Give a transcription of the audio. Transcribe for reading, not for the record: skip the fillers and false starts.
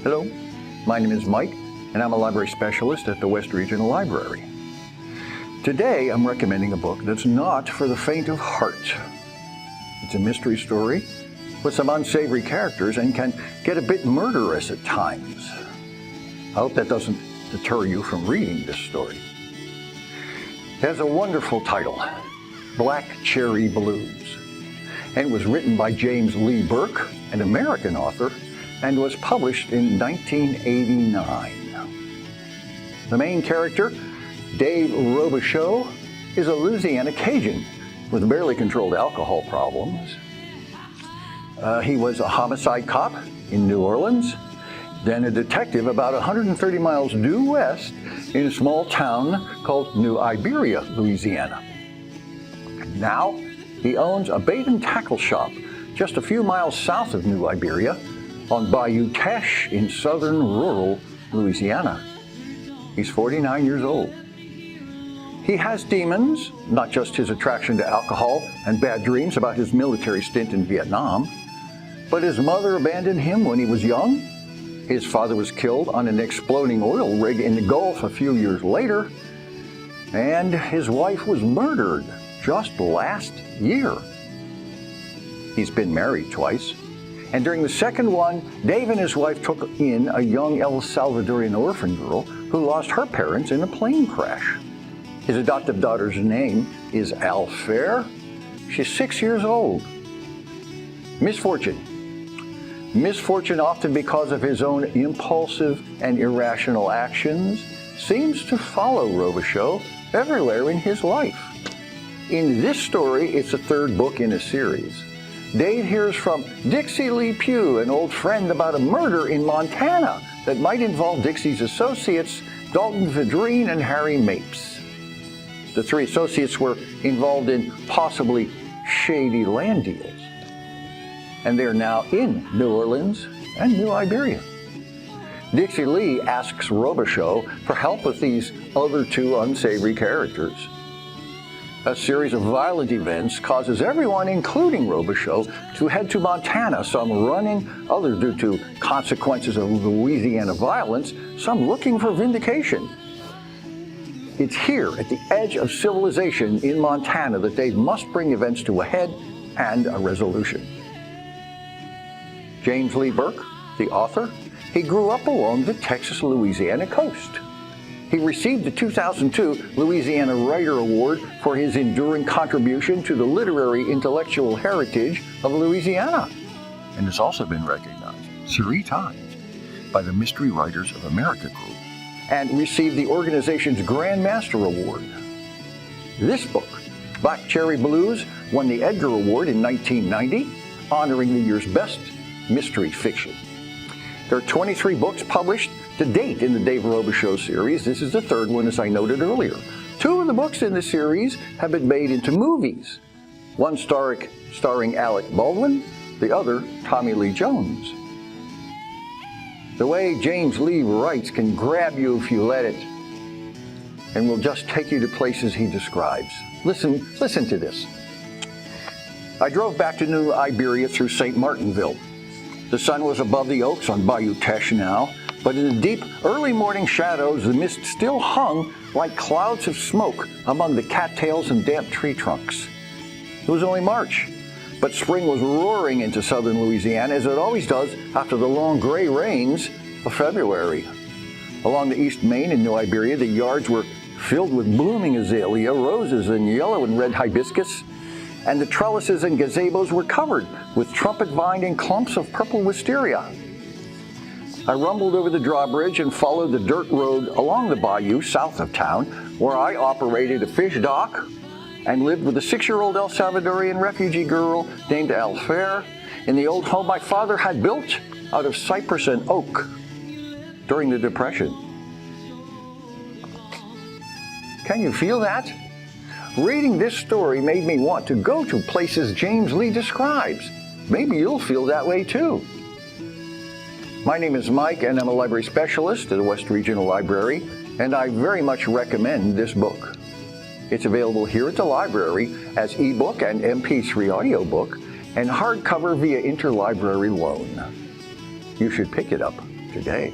Hello, my name is Mike, and I'm a library specialist at the West Regional Library. Today, I'm recommending a book that's not for the faint of heart. It's a mystery story with some unsavory characters and can get a bit murderous at times. I hope that doesn't deter you from reading this story. It has a wonderful title, Black Cherry Blues, and was written by James Lee Burke, an American author, and was published in 1989. The main character, Dave Robichaux, is a Louisiana Cajun with barely controlled alcohol problems. He was a homicide cop in New Orleans, then a detective about 130 miles due west in a small town called New Iberia, Louisiana. And now he owns a bait and tackle shop just a few miles south of New Iberia on Bayou Teche in southern rural Louisiana. He's 49 years old. He has demons, not just his attraction to alcohol and bad dreams about his military stint in Vietnam, but his mother abandoned him when he was young. His father was killed on an exploding oil rig in the Gulf a few years later, and his wife was murdered just last year. He's been married twice. And during the second one, Dave and his wife took in a young El Salvadorian orphan girl who lost her parents in a plane crash. His adoptive daughter's name is Alfair. She's 6 years old. Misfortune. Misfortune, often because of his own impulsive and irrational actions, seems to follow Robichaux everywhere in his life. In this story, it's the third book in a series. Dave hears from Dixie Lee Pugh, an old friend, about a murder in Montana that might involve Dixie's associates, Dalton Vidrine and Harry Mapes. The three associates were involved in possibly shady land deals. And they're now in New Orleans and New Iberia. Dixie Lee asks Robichaux for help with these other two unsavory characters. A series of violent events causes everyone, including Robichaux, to head to Montana, some running, others due to consequences of Louisiana violence, some looking for vindication. It's here, at the edge of civilization in Montana, that Dave must bring events to a head and a resolution. James Lee Burke, the author, he grew up along the Texas-Louisiana coast. He received the 2002 Louisiana Writer Award for his enduring contribution to the literary intellectual heritage of Louisiana, and has also been recognized 3 times by the Mystery Writers of America group, and received the organization's Grand Master Award. This book, Black Cherry Blues, won the Edgar Award in 1990, honoring the year's best mystery fiction. There are 23 books published to date in the Dave Robichaux series. This is the third one, as I noted earlier. 2 of the books in the series have been made into movies, one starring Alec Baldwin, the other Tommy Lee Jones. The way James Lee writes can grab you if you let it, and will just take you to places he describes. Listen to this. I drove back to New Iberia through St. Martinville. The sun was above the oaks on Bayou Teche now, but in the deep, early morning shadows, the mist still hung like clouds of smoke among the cattails and damp tree trunks. It was only March, but spring was roaring into southern Louisiana, as it always does after the long gray rains of February. Along the East Main in New Iberia, the yards were filled with blooming azalea, roses, and yellow and red hibiscus, and the trellises and gazebos were covered with trumpet vine and clumps of purple wisteria. I rumbled over the drawbridge and followed the dirt road along the bayou south of town, where I operated a fish dock and lived with a 6-year-old El Salvadorian refugee girl named Alfair in the old home my father had built out of cypress and oak during the Depression. Can you feel that? Reading this story made me want to go to places James Lee describes. Maybe you'll feel that way too. My name is Mike, and I'm a library specialist at the West Regional Library, and I very much recommend this book. It's available here at the library as ebook and MP3 audiobook, and hardcover via interlibrary loan. You should pick it up today.